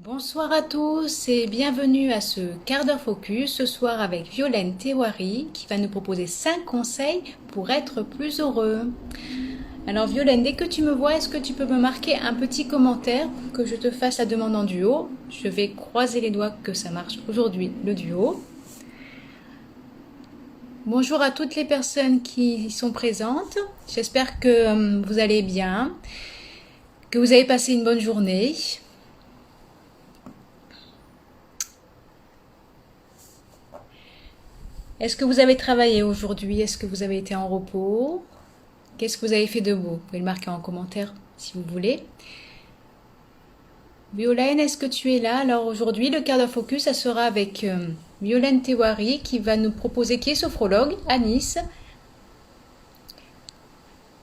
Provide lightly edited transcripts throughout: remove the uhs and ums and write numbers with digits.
Bonsoir à tous et bienvenue à ce quart d'heure focus ce soir avec Violaine Tewari qui va nous proposer 5 conseils pour être plus heureux. Alors Violaine, dès que tu me vois, est-ce que tu peux me marquer un petit commentaire pour que je te fasse la demande en duo? Je vais croiser les doigts que ça marche aujourd'hui, le duo. Bonjour à toutes les personnes qui sont présentes. J'espère que vous allez bien, que vous avez passé une bonne journée. Est-ce que vous avez travaillé aujourd'hui? Est-ce que vous avez été en repos? Qu'est-ce que vous avez fait de beau? Vous pouvez le marquer en commentaire si vous voulez. Violaine, est-ce que tu es là? Alors aujourd'hui, le quart d'heure focus, ça sera avec Violaine Tewari qui va nous proposer, qui est sophrologue à Nice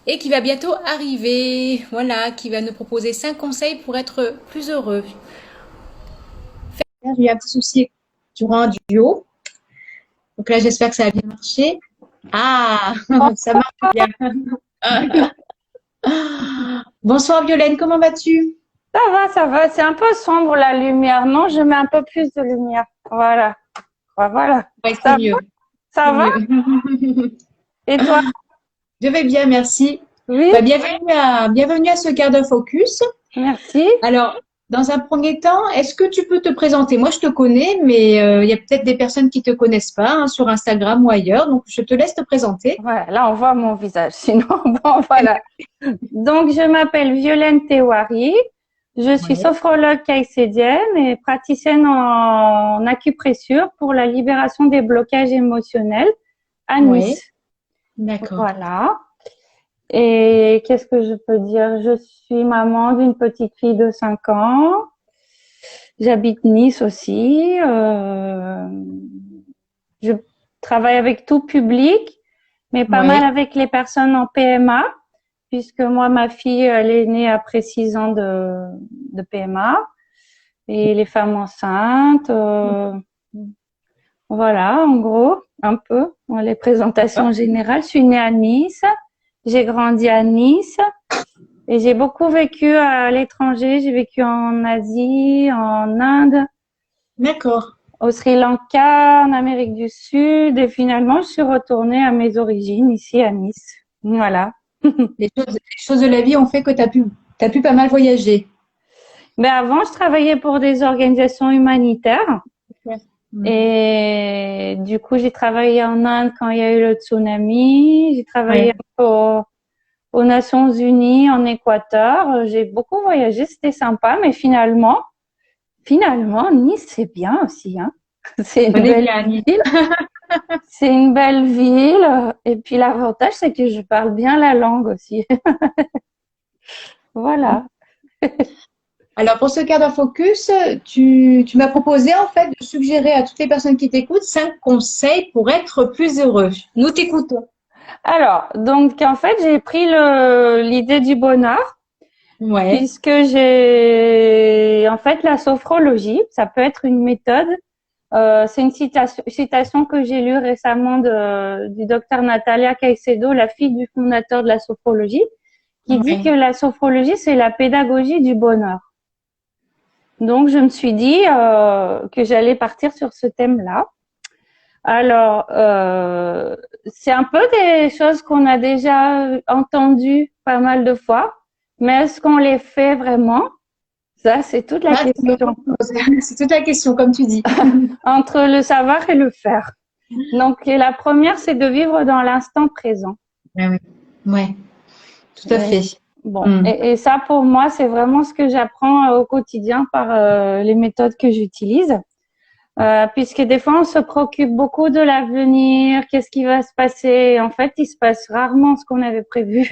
et qui va bientôt arriver. Voilà, qui va nous proposer 5 conseils pour être plus heureux. J'ai eu un petit souci durant un duo. Donc là, j'espère que ça a bien marché. Ah, ça marche bien. Bonsoir Violaine, comment vas-tu? Ça va, ça va. C'est un peu sombre la lumière. Non, je mets un peu plus de lumière. Voilà. Voilà. Ouais, c'est Ça, mieux. ça C'est va? mieux. Et toi? Je vais bien, merci. Oui, Bienvenue à ce quart d'heure focus. merci. Alors, dans un premier temps, est-ce que tu peux te présenter? Moi, je te connais, mais il y a peut-être des personnes qui te connaissent pas hein, sur Instagram ou ailleurs. Donc, je te laisse te présenter. Voilà, là, on voit mon visage. Sinon, bon, voilà. Donc, je m'appelle Violaine Tewari. Je suis Ouais. sophrologue caïcédienne et praticienne en acupressure pour la libération des blocages émotionnels à Oui, Nice. d'accord. Voilà. Et qu'est-ce que je peux dire? Je suis maman d'une petite fille de 5 ans. J'habite Nice aussi. Je travaille avec tout public, mais pas mal Oui, avec les personnes en PMA, puisque moi, ma fille, elle est née après 6 ans de PMA. Et les femmes enceintes, voilà, en gros, un peu, dans les présentations d'accord. générales. Je suis née à Nice, j'ai grandi à Nice. Et j'ai beaucoup vécu à l'étranger. J'ai vécu en Asie, en Inde, D'accord. au Sri Lanka, en Amérique du Sud. Et finalement, je suis retournée à mes origines, ici à Nice. Voilà. Les choses de la vie ont fait que t'as pu pas mal voyager. Mais avant, je travaillais pour des organisations humanitaires. Super. Mm. Et du coup, j'ai travaillé en Inde quand il y a eu le tsunami. J'ai travaillé Ouais. aux Nations Unies, en Équateur. J'ai beaucoup voyagé, c'était sympa. Mais finalement, Nice, c'est bien aussi, hein. C'est On une est belle bien, Annie. ville. C'est une belle ville. Et puis l'avantage, c'est que je parle bien la langue aussi. Voilà. Alors, pour ce quart d'heure focus, tu m'as proposé en fait de suggérer à toutes les personnes qui t'écoutent 5 conseils pour être plus heureux. Nous t'écoutons. Alors, donc en fait, j'ai pris l'idée du bonheur, Ouais, puisque j'ai en fait la sophrologie. Ça peut être une méthode. C'est une citation que j'ai lue récemment du docteur Natalia Caicedo, la fille du fondateur de la sophrologie, qui dit que ouais. la sophrologie, c'est la pédagogie du bonheur. Donc, je me suis dit que j'allais partir sur ce thème-là. Alors, c'est un peu des choses qu'on a déjà entendues pas mal de fois, mais est-ce qu'on les fait vraiment? Ça, c'est toute la Ah, c'est une question bonne chose. C'est toute la question, comme tu dis. entre le savoir et le faire. Donc, et la première, c'est de vivre dans l'instant présent. Ouais, oui. Ouais, tout à Et, fait. bon, Mm. et ça, pour moi, c'est vraiment ce que j'apprends au quotidien par les méthodes que j'utilise. Puisque des fois, on se préoccupe beaucoup de l'avenir, qu'est-ce qui va se passer. En fait, il se passe rarement ce qu'on avait prévu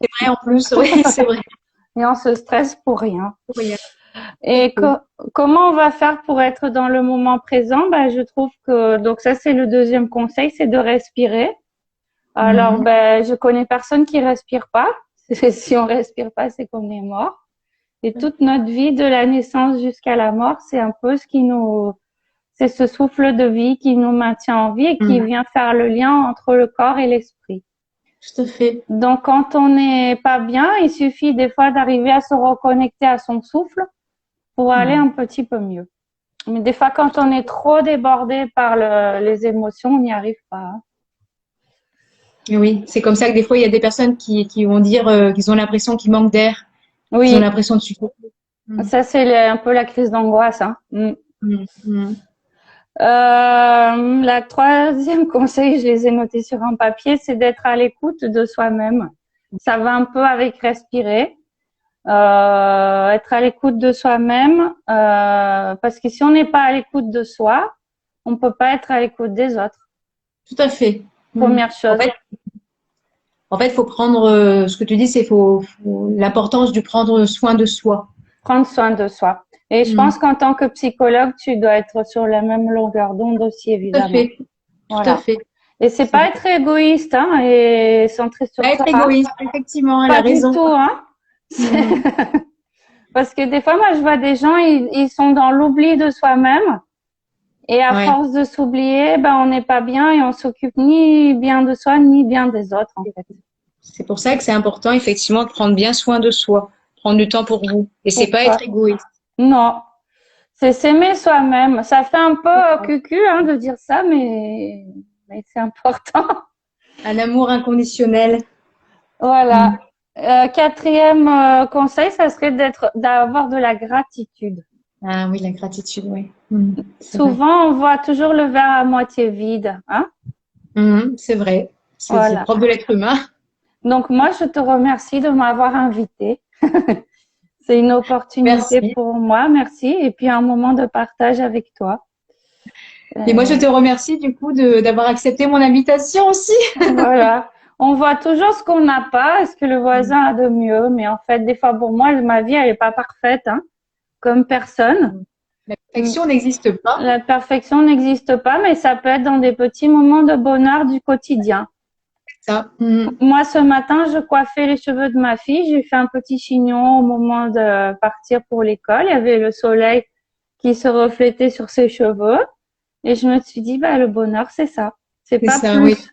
C'est vrai en plus, oui, c'est vrai. et on se stresse pour rien. Oui, c'est Et faux. comment on va faire pour être dans le moment présent? Ben, je trouve que, donc ça, c'est le deuxième conseil, c'est de respirer. Alors, Mhm. ben, je connais personne qui respire pas. Si on respire pas, c'est qu'on est mort. Et toute notre vie, de la naissance jusqu'à la mort, c'est un peu c'est ce souffle de vie qui nous maintient en vie et qui Mm. vient faire le lien entre le corps et l'esprit. Tout à fait. Donc, quand on n'est pas bien, il suffit des fois d'arriver à se reconnecter à son souffle pour aller un petit peu mieux. Mais des fois, quand on est trop débordé par les émotions, on n'y arrive pas. Hein. Oui, c'est comme ça que des fois, il y a des personnes qui vont dire qu'ils ont l'impression qu'il manque d'air, qu'ils ont Oui, l'impression de suffoquer. ça c'est un peu la crise d'angoisse. Hein. Mm. La troisième conseil, je les ai notés sur un papier, c'est d'être à l'écoute de soi-même. Ça va un peu avec respirer. Être à l'écoute de soi-même, parce que si on n'est pas à l'écoute de soi, on peut pas être à l'écoute des autres. Tout à fait. Première chose. En fait, faut prendre ce que tu dis, c'est l'importance de prendre soin de soi. Prendre soin de soi. Et je pense qu'en tant que psychologue, tu dois être sur la même longueur d'onde aussi, évidemment. Tout à fait. Voilà. Tout à fait. Et c'est pas être égoïste, hein, et centré sur Pas soi. être égoïste, effectivement, elle Pas a raison. du tout, hein. Parce que des fois, moi, je vois des gens, ils sont dans l'oubli de soi-même. Et à force de s'oublier, ben, on n'est pas bien et on s'occupe ni bien de soi, ni bien des autres, en fait. C'est pour ça que c'est important, effectivement, de prendre bien soin de soi, prendre du temps pour vous. Et c'est pas être égoïste. Non. C'est s'aimer soi-même. Ça fait un peu cucu, hein, de dire ça, mais c'est important. Un amour inconditionnel. Voilà. Quatrième conseil, ça serait d'avoir de la gratitude. Ah oui, la gratitude, oui. Souvent, on voit toujours le verre à moitié vide, hein? C'est vrai. C'est Voilà. propre de l'être humain. Donc, moi, je te remercie de m'avoir invité. C'est une opportunité pour moi. Merci. Et puis, un moment de partage avec toi. Et moi, je te remercie, du coup, d'avoir accepté mon invitation aussi. Voilà. On voit toujours ce qu'on n'a pas, ce que le voisin a de mieux. Mais en fait, des fois, pour moi, ma vie, elle n'est pas parfaite, hein, comme personne. La perfection n'existe pas. La perfection n'existe pas, mais ça peut être dans des petits moments de bonheur du quotidien. Ça. Moi, ce matin, je coiffais les cheveux de ma fille. J'ai fait un petit chignon au moment de partir pour l'école. Il y avait le soleil qui se reflétait sur ses cheveux. Et je me suis dit, bah, le bonheur, c'est ça. C'est pas plus.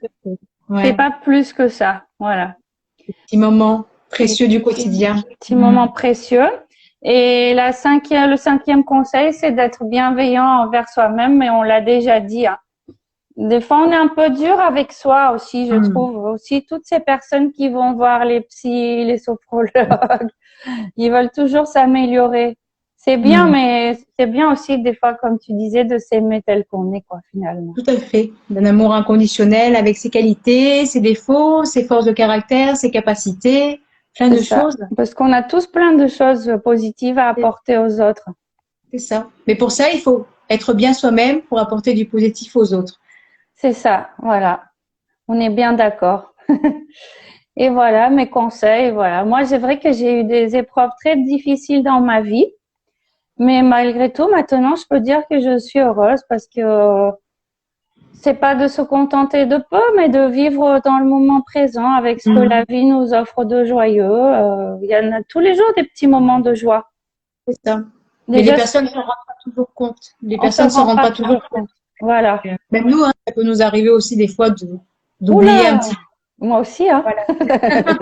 Oui. C'est pas plus que ça. Voilà. Petits moments précieux du quotidien. Petits moments précieux. Et le cinquième conseil, c'est d'être bienveillant envers soi-même, mais on l'a déjà dit, hein. Des fois, on est un peu dur avec soi aussi, je trouve. Aussi, toutes ces personnes qui vont voir les psys, les sophrologues, ils veulent toujours s'améliorer. C'est bien, mais c'est bien aussi, des fois, comme tu disais, de s'aimer tel qu'on est, quoi, finalement. Tout à fait. D'un amour inconditionnel avec ses qualités, ses défauts, ses forces de caractère, ses capacités, plein de choses. Parce qu'on a tous plein de choses positives à apporter aux autres. C'est ça. Mais pour ça, il faut être bien soi-même pour apporter du positif aux autres. C'est ça, voilà. On est bien d'accord. Et voilà, mes conseils, voilà. Moi, c'est vrai que j'ai eu des épreuves très difficiles dans ma vie. Mais malgré tout, maintenant, je peux dire que je suis heureuse parce que c'est pas de se contenter de peu, mais de vivre dans le moment présent avec ce que la vie nous offre de joyeux. Il y en a tous les jours des petits moments de joie. C'est ça. Mais les personnes ne s'en rendent pas toujours compte. Les personnes ne s'en rendent pas toujours compte. Voilà. Même nous, hein, ça peut nous arriver aussi des fois d'oublier un petit peu. Moi aussi, hein. Voilà.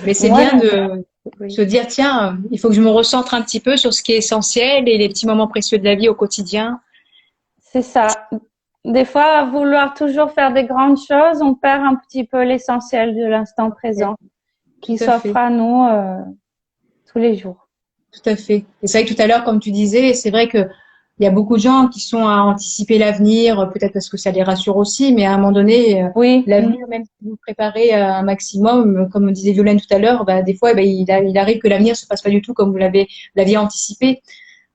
Mais c'est bien de se dire, tiens, il faut que je me recentre un petit peu sur ce qui est essentiel et les petits moments précieux de la vie au quotidien. C'est ça. Des fois, à vouloir toujours faire des grandes choses, on perd un petit peu l'essentiel de l'instant présent qui s'offre à nous tous les jours. Tout à fait. Et c'est vrai que tout à l'heure, comme tu disais, c'est vrai que il y a beaucoup de gens qui sont à anticiper l'avenir, peut-être parce que ça les rassure aussi, mais à un moment donné, l'avenir, même si vous préparez un maximum, comme disait Violaine tout à l'heure, bah, des fois, bah, il arrive que l'avenir se passe pas du tout comme vous l'aviez anticipé.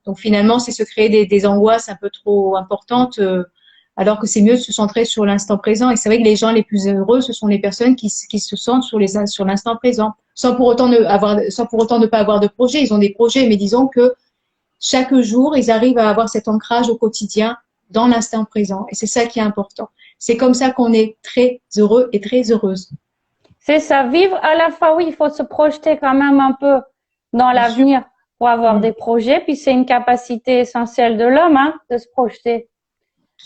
Donc finalement, c'est se créer des angoisses un peu trop importantes, alors que c'est mieux de se centrer sur l'instant présent. Et c'est vrai que les gens les plus heureux, ce sont les personnes qui se centrent sur l'instant présent, sans pour autant ne pas avoir de projet. Ils ont des projets, mais disons que chaque jour, ils arrivent à avoir cet ancrage au quotidien dans l'instant présent. Et c'est ça qui est important. C'est comme ça qu'on est très heureux et très heureuse. C'est ça, vivre à la fois, oui, il faut se projeter quand même un peu dans l'avenir pour avoir des projets. Puis c'est une capacité essentielle de l'homme, hein, de se projeter.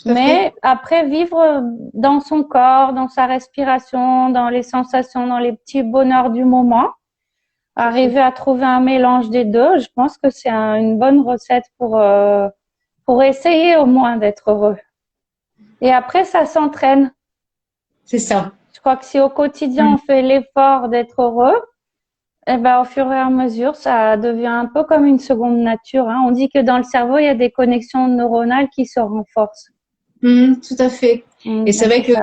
Mais après, vivre dans son corps, dans sa respiration, dans les sensations, dans les petits bonheurs du moment, Arriver à trouver un mélange des deux, je pense que c'est une bonne recette pour essayer au moins d'être heureux. Et après, ça s'entraîne. C'est ça. Je crois que si au quotidien on fait l'effort d'être heureux, eh ben, au fur et à mesure, ça devient un peu comme une seconde nature, hein. On dit que dans le cerveau, il y a des connexions neuronales qui se renforcent. Tout à fait. Et c'est vrai que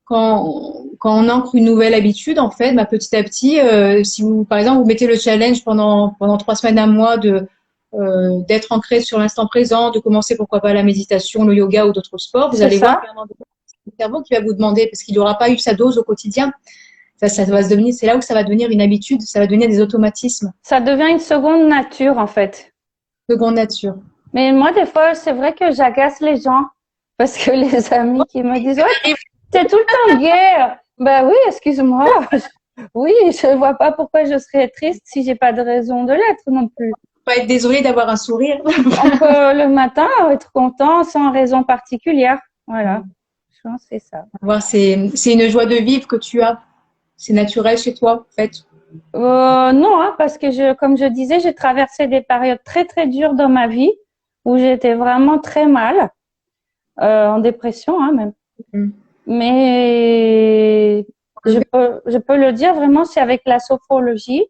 quand on ancre une nouvelle habitude, en fait, bah, petit à petit, si vous, par exemple, vous mettez le challenge pendant 3 semaines, un mois d'être ancré sur l'instant présent, de commencer pourquoi pas la méditation, le yoga ou d'autres sports, vous allez voir qu'à un moment donné, c'est le cerveau qui va vous demander parce qu'il n'aura pas eu sa dose au quotidien. Ça va se devenir, c'est là où ça va devenir une habitude, ça va devenir des automatismes. Ça devient une seconde nature, en fait. Seconde nature. Mais moi, des fois, c'est vrai que j'agace les gens parce que les amis qui me disent, ouais, t'es tout le temps gay. Ben oui, excuse-moi. Oui, je vois pas pourquoi je serais triste si j'ai pas de raison de l'être non plus. Pas être désolé d'avoir un sourire. On peut le matin être content sans raison particulière. Voilà. Je pense que c'est ça. C'est une joie de vivre que tu as. C'est naturel chez toi, en fait. Non, hein, parce que comme je disais, j'ai traversé des périodes très très dures dans ma vie où j'étais vraiment très mal, en dépression, hein, même. Mais je peux le dire vraiment, c'est avec la sophrologie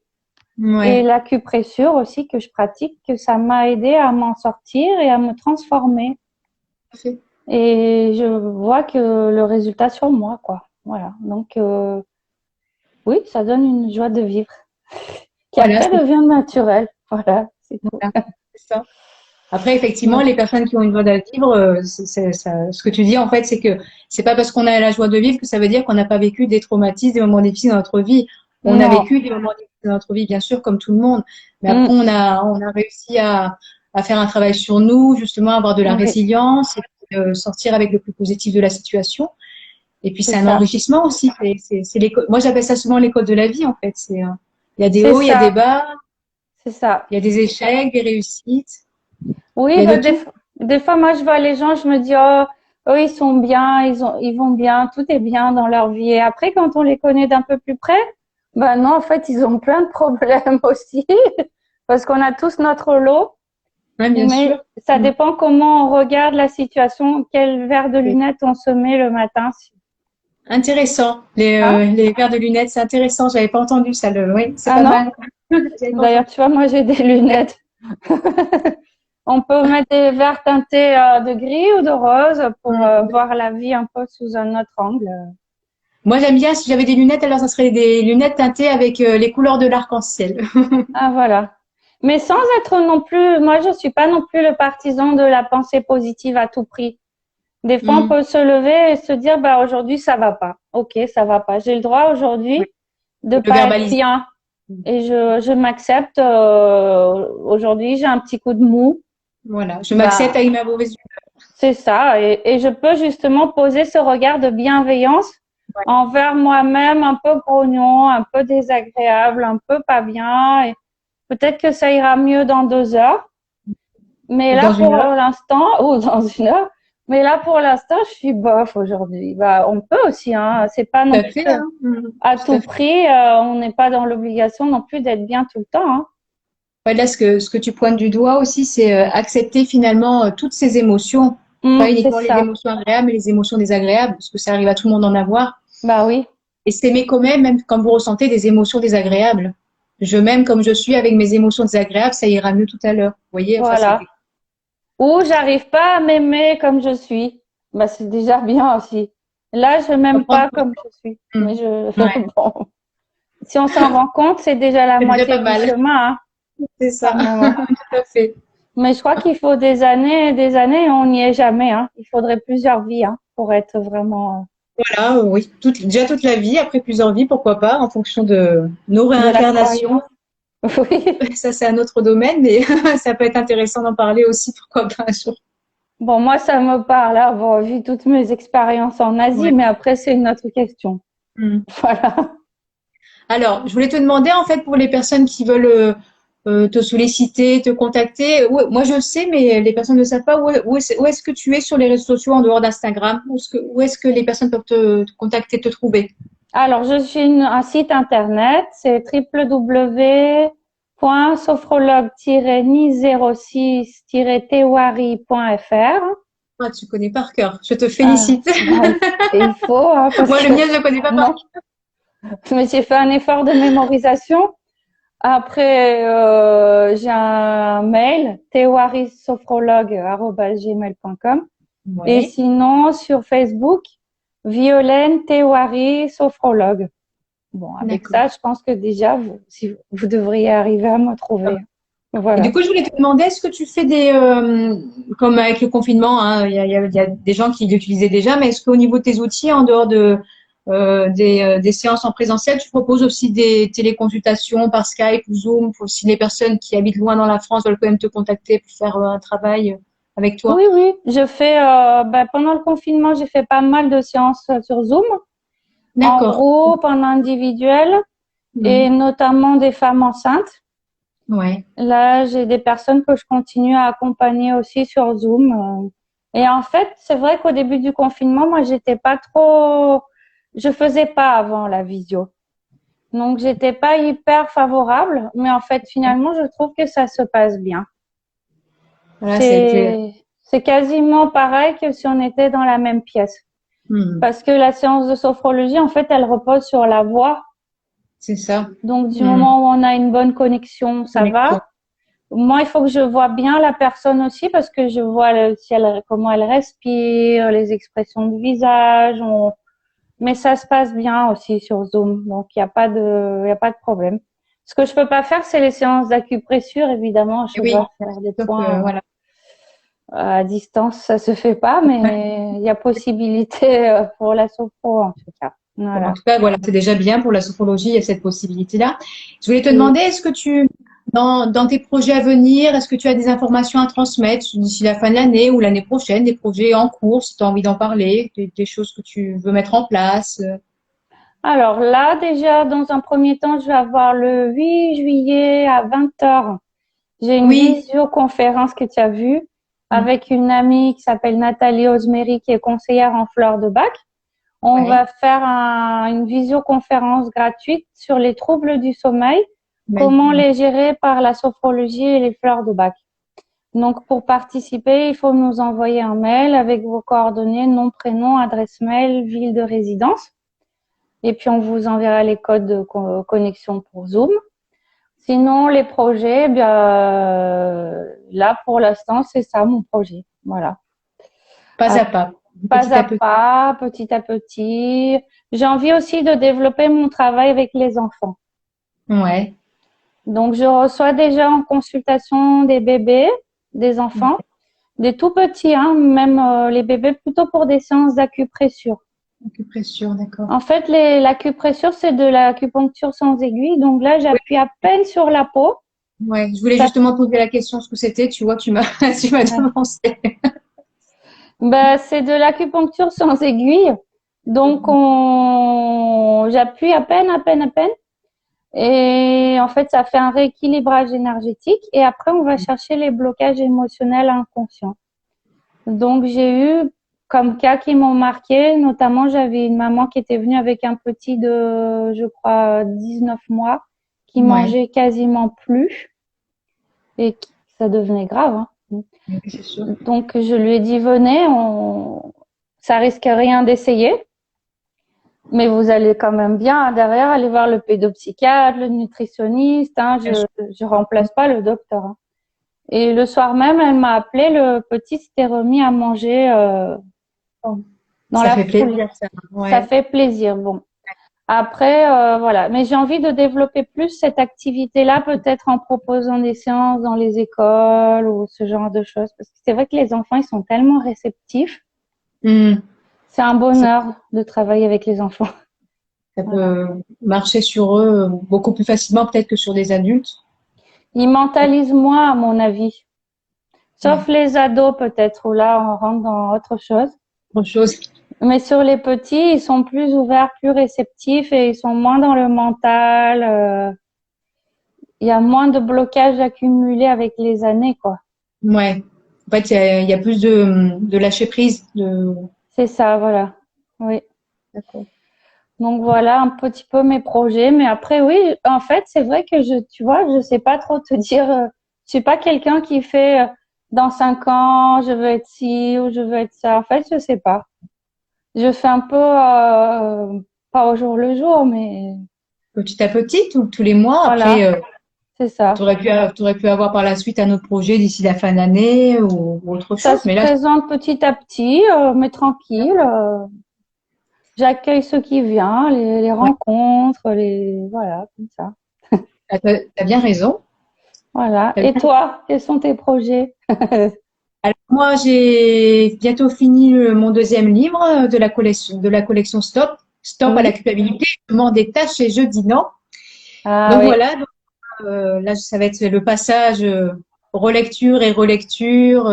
et l'acupressure aussi que je pratique que ça m'a aidé à m'en sortir et à me transformer. Et je vois que le résultat sur moi, quoi. Voilà. Donc, oui, ça donne une joie de vivre qui après devient naturelle. Voilà, c'est tout. C'est ça. Après, effectivement, les personnes qui ont une joie de vivre, ce que tu dis, en fait, c'est que c'est pas parce qu'on a la joie de vivre que ça veut dire qu'on n'a pas vécu des traumatismes, des moments difficiles dans notre vie. On a vécu des moments difficiles dans notre vie, bien sûr, comme tout le monde. Mais après, on a réussi à faire un travail sur nous, justement, avoir de la résilience et sortir avec le plus positif de la situation. Et puis, c'est un enrichissement aussi. Moi, j'appelle ça souvent l'école de la vie, en fait. Il y a des hauts, il y a des bas. C'est ça. Il y a des échecs, des réussites. Oui, des fois, moi, je vois les gens, je me dis, oh, eux, ils sont bien, ils vont bien, tout est bien dans leur vie. Et après, quand on les connaît d'un peu plus près, ben non, en fait, ils ont plein de problèmes aussi, parce qu'on a tous notre lot. Ouais, bien sûr. Ça dépend comment on regarde la situation, quel verre de lunettes on se met le matin. Intéressant. Les verres de lunettes, c'est intéressant. J'avais pas entendu ça. Oui, c'est pas mal. D'ailleurs, tu vois, moi, j'ai des lunettes. On peut mettre des verres teintés de gris ou de rose pour voir la vie un peu sous un autre angle. Moi, j'aime bien, si j'avais des lunettes, alors ça serait des lunettes teintées avec les couleurs de l'arc-en-ciel. Ah, voilà. Mais sans être non plus, moi, je suis pas non plus le partisan de la pensée positive à tout prix. Des fois, on peut se lever et se dire, bah, aujourd'hui, ça va pas. Ok, ça va pas. J'ai le droit aujourd'hui de pas être bien. Et je m'accepte. Aujourd'hui, j'ai un petit coup de mou. Voilà, je m'accepte avec ma mauvaise humeur. C'est ça. Et je peux justement poser ce regard de bienveillance envers moi-même, un peu grognon, un peu désagréable, un peu pas bien. Et peut-être que ça ira mieux dans 2 heures. Mais là, pour l'instant, ou dans 1 heure. Mais là, pour l'instant, je suis bof aujourd'hui. Bah, on peut aussi, hein. C'est pas non plus à tout prix. On n'est pas dans l'obligation non plus d'être bien tout le temps, hein. Ouais, là, ce que tu pointes du doigt aussi, c'est accepter finalement toutes ces émotions. Pas uniquement les émotions agréables, mais les émotions désagréables, parce que ça arrive à tout le monde d'en avoir. Bah oui. Et s'aimer quand même quand vous ressentez des émotions désagréables. Je m'aime comme je suis avec mes émotions désagréables, ça ira mieux tout à l'heure. Vous voyez? Voilà. Ou j'arrive pas à m'aimer comme je suis. Bah, c'est déjà bien aussi. Là, je m'aime pas comme je suis. Mais bon. Si on s'en rend compte, c'est déjà la moitié du chemin, hein. C'est ça. Tout à fait. Mais je crois qu'il faut des années et des années et on n'y est jamais, hein. Il faudrait plusieurs vies, hein, pour être vraiment. Voilà, oui. Déjà toute la vie, après plusieurs vies, pourquoi pas, en fonction de nos réincarnations. Oui. Ça, c'est un autre domaine, mais ça peut être intéressant d'en parler aussi, pourquoi pas un jour. Bon, moi, ça me parle, avoir vu toutes mes expériences en Asie, mais après, c'est une autre question. Voilà. Alors, je voulais te demander, en fait, pour les personnes qui veulent te solliciter, te contacter, moi je le sais, mais les personnes ne savent pas où est-ce que tu es sur les réseaux sociaux en dehors d'Instagram, où est-ce que les personnes peuvent te contacter, te trouver? Alors, je suis un site internet, c'est www.sophrologue-ni06-tewari.fr. Ah, tu connais par cœur. Je te Ah, félicite. bah, il faut, hein, parce Moi, le que mien, je le connais pas par non, mais j'ai fait un effort de mémorisation. Après, j'ai un mail, tewarisophrologue@gmail.com. cœur. Et Ouais. sinon, sur Facebook, Violaine Tewari Sophrologue. Bon, avec D'accord. ça, je pense que déjà, vous devriez arriver à me trouver. Et du Voilà. coup, je voulais te demander, est-ce que tu fais comme avec le confinement, hein, il y a des gens qui l'utilisaient déjà, mais est-ce qu'au niveau de tes outils, en dehors des séances en présentiel, tu proposes aussi des téléconsultations par Skype ou Zoom pour si les personnes qui habitent loin dans la France veulent quand même te contacter pour faire un travail avec toi? Oui, oui, je fais, pendant le confinement, j'ai fait pas mal de séances sur Zoom, en D'accord. groupe, en individuel, et Mhm. notamment des femmes enceintes. Ouais. Là, j'ai des personnes que je continue à accompagner aussi sur Zoom. Et en fait, c'est vrai qu'au début du confinement, moi, j'étais pas trop, je faisais pas avant la visio. Donc, j'étais pas hyper favorable, mais en fait, finalement, je trouve que ça se passe bien. Voilà, ça a été. C'est quasiment pareil que si on était dans la même pièce. Mhm. Parce que la séance de sophrologie, en fait, elle repose sur la voix. C'est ça. Donc, du Mhm. moment où on a une bonne connexion, ça Connexion. va. Moi, il faut que je vois bien la personne aussi parce que je vois si elle, comment elle respire, les expressions du visage. Mais ça se passe bien aussi sur Zoom, donc il y a pas de problème. Ce que je peux pas faire, c'est les séances d'acupressure, évidemment. Et Je oui, dois faire des sauf points voilà. à distance, ça se fait pas, mais il y a possibilité pour la sophro en tout cas. Bon, en Voilà. tout cas, voilà, c'est déjà bien pour la sophrologie, il y a cette possibilité-là. Je voulais te Oui. demander, est-ce que dans tes projets à venir, est-ce que tu as des informations à transmettre d'ici la fin de l'année ou l'année prochaine, des projets en cours, si tu as envie d'en parler, des choses que tu veux mettre en place? Alors là, déjà, dans un premier temps, je vais avoir le 8 juillet à 20h. J'ai une Oui. visioconférence que tu as vue Mm. avec une amie qui s'appelle Nathalie Osmery, qui est conseillère en fleurs de bac. On Ouais. va faire une visioconférence gratuite sur les troubles du sommeil, comment Ouais. les gérer par la sophrologie et les fleurs de bac. Donc, pour participer, il faut nous envoyer un mail avec vos coordonnées, nom, prénom, adresse mail, ville de résidence. Et puis, on vous enverra les codes de connexion pour Zoom. Sinon, les projets, là, pour l'instant, c'est ça mon projet. Voilà. Pas À à pas, Pas petit à à petit. pas, petit à petit. J'ai envie aussi de développer mon travail avec les enfants. Ouais. Donc, je reçois déjà en consultation des bébés, des enfants, des tout petits, hein, même les bébés, plutôt pour des séances d'acupressure. Acupressure, d'accord. En fait, l'acupressure, c'est de l'acupuncture sans aiguille. Donc là, Oui. j'appuie à peine sur la peau. Ouais. Je voulais Ça, justement poser la question ce que c'était. Tu vois, tu m'as devancé. c'est de l'acupuncture sans aiguille. Donc, j'appuie à peine, à peine, à peine. Et en fait, ça fait un rééquilibrage énergétique. Et après, on va chercher les blocages émotionnels inconscients. Donc, j'ai eu comme cas qui m'ont marqué, notamment, j'avais une maman qui était venue avec un petit de, je crois, 19 mois, qui Ouais. mangeait quasiment plus et ça devenait grave, hein. Oui, c'est sûr. Donc, je lui ai dit, venez, ça risque rien d'essayer. Mais vous allez quand même bien hein, derrière aller voir le pédopsychiatre, le nutritionniste. Hein, Bien sûr. je remplace pas le docteur. Hein. Et le soir même, elle m'a appelé. Le petit s'était remis à manger dans Ça la fait foulée. plaisir, ça. Ça Ouais. fait plaisir. Bon. Après, voilà. Mais j'ai envie de développer plus cette activité-là, peut-être en proposant des séances dans les écoles ou ce genre de choses. Parce que c'est vrai que les enfants, ils sont tellement réceptifs. Hmm. C'est un Ça, bonheur de travailler avec les enfants. ça Voilà. peut marcher sur eux beaucoup plus facilement peut-être que sur des adultes. Ils mentalisent moins, à mon avis. Sauf Ouais. les ados, peut-être, où là, on rentre dans autre chose. Autre chose. Mais sur les petits, ils sont plus ouverts, plus réceptifs et ils sont moins dans le mental. Il y a moins de blocages accumulés avec les années, quoi. Ouais. En fait, il y a plus de lâcher prise. C'est ça, voilà. Oui. D'accord. Donc voilà un petit peu mes projets. Mais après, oui, en fait, c'est vrai que tu vois, je sais pas trop te dire. Je suis pas quelqu'un qui fait dans 5 ans, je veux être ci ou je veux être ça. En fait, je sais pas. Je fais un peu pas au jour le jour, mais Petit à petit, tous les mois. voilà, Après, c'est ça. t'aurais pu avoir par la suite un autre projet d'ici la fin d'année ou autre Ça chose. se Mais là, présente petit à petit, mais tranquille. J'accueille ceux qui viennent, les ouais, rencontres, voilà, comme ça. t'as bien raison. Voilà. T'as Et bien- toi, quels sont tes projets? Alors, moi, j'ai bientôt fini mon deuxième livre de la collection Stop. Stop à la Oui. culpabilité. Je m'en détache et je dis non. Ah Donc oui. voilà. Là, ça va être le passage relecture et relecture.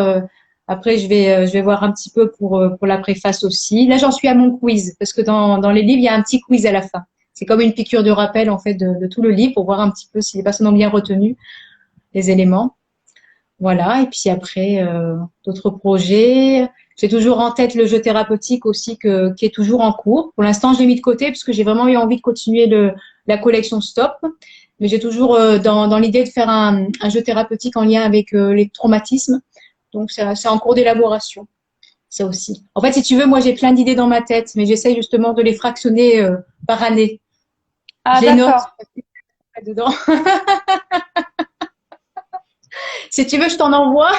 Après, je vais voir un petit peu pour la préface aussi. Là, j'en suis à mon quiz parce que dans les livres, il y a un petit quiz à la fin. C'est comme une piqûre de rappel en fait de tout le livre pour voir un petit peu si les personnes ont bien retenu les éléments. Voilà. Et puis après, d'autres projets. J'ai toujours en tête le jeu thérapeutique aussi qui est toujours en cours. Pour l'instant, je l'ai mis de côté parce que j'ai vraiment eu envie de continuer la collection Stop. Mais j'ai toujours dans l'idée de faire un jeu thérapeutique en lien avec les traumatismes. Donc, c'est en cours d'élaboration, ça aussi. En fait, si tu veux, moi, j'ai plein d'idées dans ma tête, mais j'essaye justement de les fractionner par année. Ah Je les note d'accord. dedans. Si tu veux, je t'en envoie.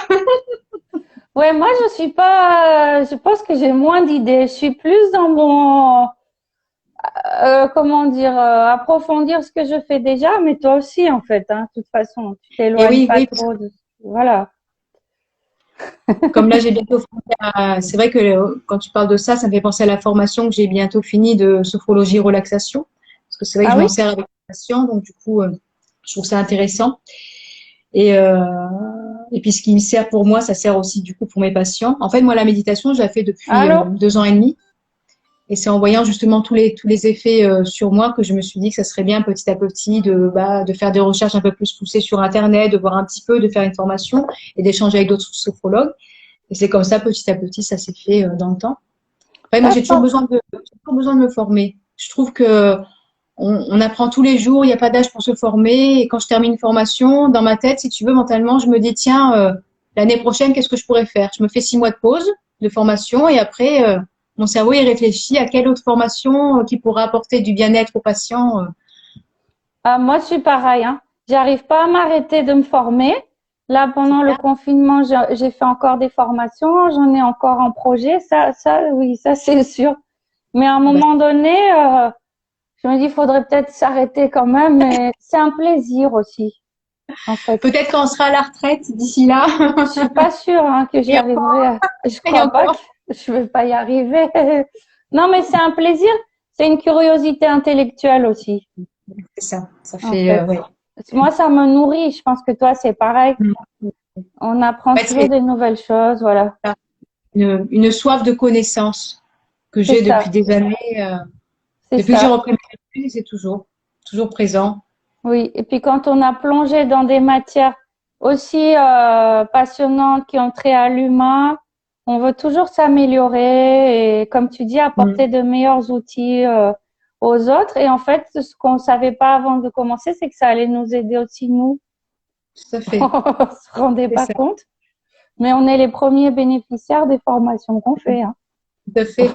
Ouais, moi je suis pas. Je pense que j'ai moins d'idées. Je suis plus dans mon comment dire approfondir ce que je fais déjà, mais toi aussi en fait. Hein, de toute façon, tu Et t'éloignes oui, pas oui, trop de. Voilà. comme là, j'ai bientôt fini. C'est vrai que quand tu parles de ça, ça me fait penser à la formation que j'ai bientôt fini de sophrologie relaxation. Parce que c'est vrai que Ah je m'en oui? sers avec les patients, donc du coup, je trouve ça intéressant. Et, euh, et puis, ce qui me sert pour moi, ça sert aussi du coup pour mes patients. En fait, moi, la méditation, je la fais depuis Allô? 2 ans et demi. Et c'est en voyant justement tous les effets sur moi que je me suis dit que ça serait bien petit à petit de faire des recherches un peu plus poussées sur Internet, de voir un petit peu, de faire une formation et d'échanger avec d'autres sophrologues. Et c'est comme ça, petit à petit, ça s'est fait dans le temps. Après, moi, D'accord. j'ai toujours besoin de me former. Je trouve que on apprend tous les jours, il n'y a pas d'âge pour se former. Et quand je termine une formation, dans ma tête, si tu veux, mentalement, je me dis, tiens, l'année prochaine, qu'est-ce que je pourrais faire? Je me fais 6 mois de pause de formation et après, mon cerveau, il réfléchit à quelle autre formation qui pourra apporter du bien-être aux patients. Ah, moi, je suis pareil, hein. J'arrive pas à m'arrêter de me former. Là, C'est pendant le bien. confinement, j'ai fait encore des formations, j'en ai encore en projet. Oui, ça, c'est sûr. Mais à un Bah, moment donné, je me dis, il faudrait peut-être s'arrêter quand même. Mais c'est un plaisir aussi, en fait. peut-être quand on sera à la retraite d'ici là. Je suis pas sûre, hein, que j'y Et encore, arriverai. Je et crois pas que encore. je vais pas y arriver. Non, mais c'est un plaisir. C'est une curiosité intellectuelle aussi, C'est ça. Ça en fait, fait. ouais. Moi, ça me nourrit. Je pense que toi, c'est pareil. Mm. On apprend Ouais, toujours c'est des nouvelles choses, voilà. une soif de connaissance que C'est j'ai depuis ça, des années. c'est Depuis que j'ai ça. repris mes études, c'est toujours présent. Oui. Et puis quand on a plongé dans des matières aussi passionnantes qui ont trait à l'humain, on veut toujours s'améliorer et, comme tu dis, Mm. apporter de meilleurs outils aux autres. Et en fait, ce qu'on savait pas avant de commencer, c'est que ça allait nous aider aussi nous. Tout à On fait. se rendait C'est pas ça. compte, mais on est les premiers bénéficiaires des formations qu'on fait, hein. Tout à fait.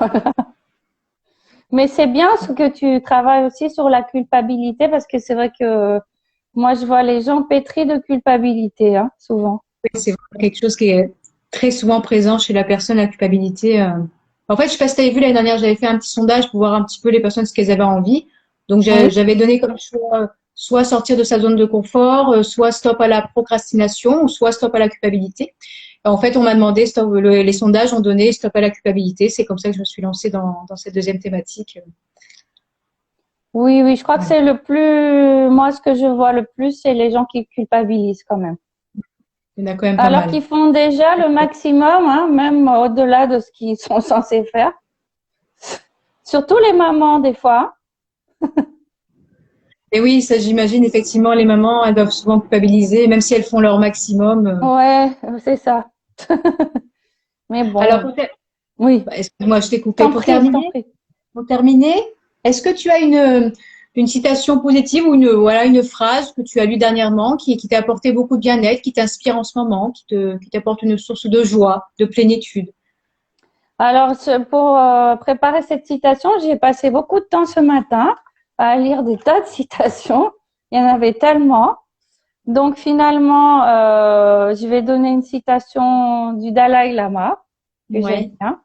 Mais c'est bien ce que tu travailles aussi sur la culpabilité parce que c'est vrai que moi, je vois les gens pétris de culpabilité, hein, souvent. Oui, c'est vraiment quelque chose qui est très souvent présent chez la personne, la culpabilité. En fait, je sais pas si tu avais vu l'année dernière, j'avais fait un petit sondage pour voir un petit peu les personnes ce qu'elles avaient envie. Donc, Oui. j'avais donné comme choix soit sortir de sa zone de confort, soit stop à la procrastination, ou soit stop à la culpabilité. Et en fait, on m'a demandé, les sondages ont donné stop à la culpabilité. C'est comme ça que je me suis lancée dans cette deuxième thématique. Oui, oui, je crois que Voilà. c'est le plus, moi, ce que je vois le plus, c'est les gens qui culpabilisent quand même. Il y en a quand même pas Alors mal. qu'ils font déjà le maximum, hein, même au-delà de ce qu'ils sont censés faire. Surtout les mamans, des fois. Et oui, ça, j'imagine, effectivement, les mamans, elles doivent souvent culpabiliser, même si elles font leur maximum. Ouais, c'est ça. Mais Alors, bon, oui. excuse-moi, je t'ai coupé. T'en prie, je t'en prie. Pour terminer, Est-ce que tu as une citation positive ou voilà, une phrase que tu as lue dernièrement qui t'a apporté beaucoup de bien-être, qui t'inspire en ce moment, qui t'apporte une source de joie, de plénitude? Alors, pour préparer cette citation, j'ai passé beaucoup de temps ce matin à lire des tas de citations. Il y en avait tellement. Donc, finalement, je vais donner une citation du Dalai Lama que j'aime Ouais. bien.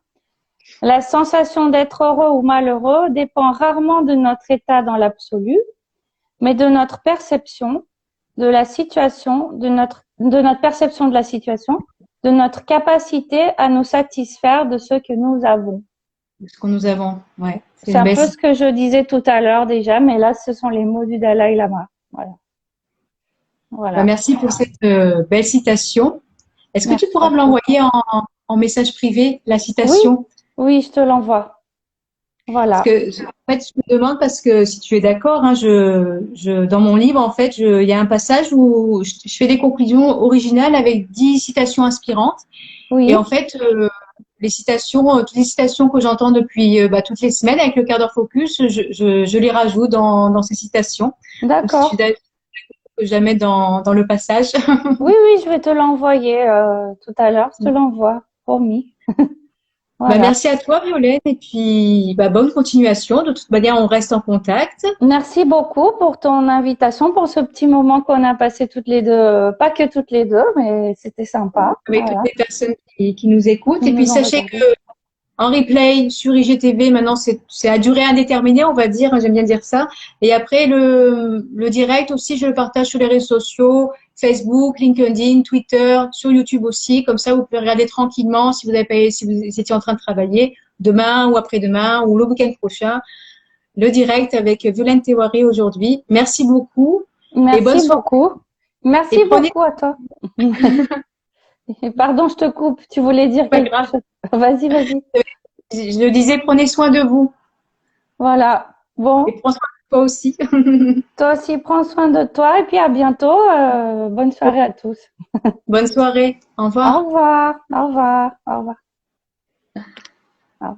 La sensation d'être heureux ou malheureux dépend rarement de notre état dans l'absolu, mais de notre perception de la situation, de notre perception de la situation, de notre capacité à nous satisfaire de ce que nous avons. Ce que nous avons. Ouais. C'est C'est une un belle peu ce que je disais tout à l'heure déjà, mais là, ce sont les mots du Dalai Lama. Voilà. Bah, Voilà. merci pour cette belle citation. Est-ce que tu Merci pourras à me toi. l'envoyer en message privé, la Oui, citation? oui, je te l'envoie. Parce Voilà. que, en fait, je me demande parce que si tu es d'accord, hein, dans mon livre, en fait, il y a un passage où je fais des conclusions originales avec 10 citations inspirantes. Et en Oui, fait, toutes les citations que j'entends depuis toutes les semaines avec le quart d'heure focus, je les rajoute dans ces citations. Donc, si tu es d'accord. d'accord, que je la mette dans le passage. Oui, oui, je vais te l'envoyer tout à l'heure. Je te l'envoie. Promis. Bah, Voilà. merci à toi, Violaine, et puis bonne continuation. De toute manière, on reste en contact. Merci beaucoup pour ton invitation, pour ce petit moment qu'on a passé toutes les deux. Pas que toutes les deux, mais c'était sympa. Avec toutes Voilà. les personnes qui nous écoutent. Qui Et puis nous ont sachez regardés. que en replay sur IGTV, maintenant c'est à durée indéterminée, on va dire, j'aime bien dire ça. Et après le direct aussi, je le partage sur les réseaux sociaux, Facebook, LinkedIn, Twitter, sur YouTube aussi. Comme ça, vous pouvez regarder tranquillement si vous étiez en train de travailler demain ou après-demain ou le week-end prochain. Le direct avec Violaine Théouari aujourd'hui. Merci beaucoup et bonne Merci soirée. beaucoup. Et Merci prenez, beaucoup à toi. Pardon, je te coupe. Tu voulais dire pas quelque grave, chose. Vas-y, vas-y. je le disais, prenez soin de vous Voilà. et Bon, prends soin de toi aussi. toi aussi, prends soin de toi et puis à bientôt. Bonne soirée à tous. Bonne soirée. Au Au revoir. revoir. Au revoir. Au revoir. Au revoir.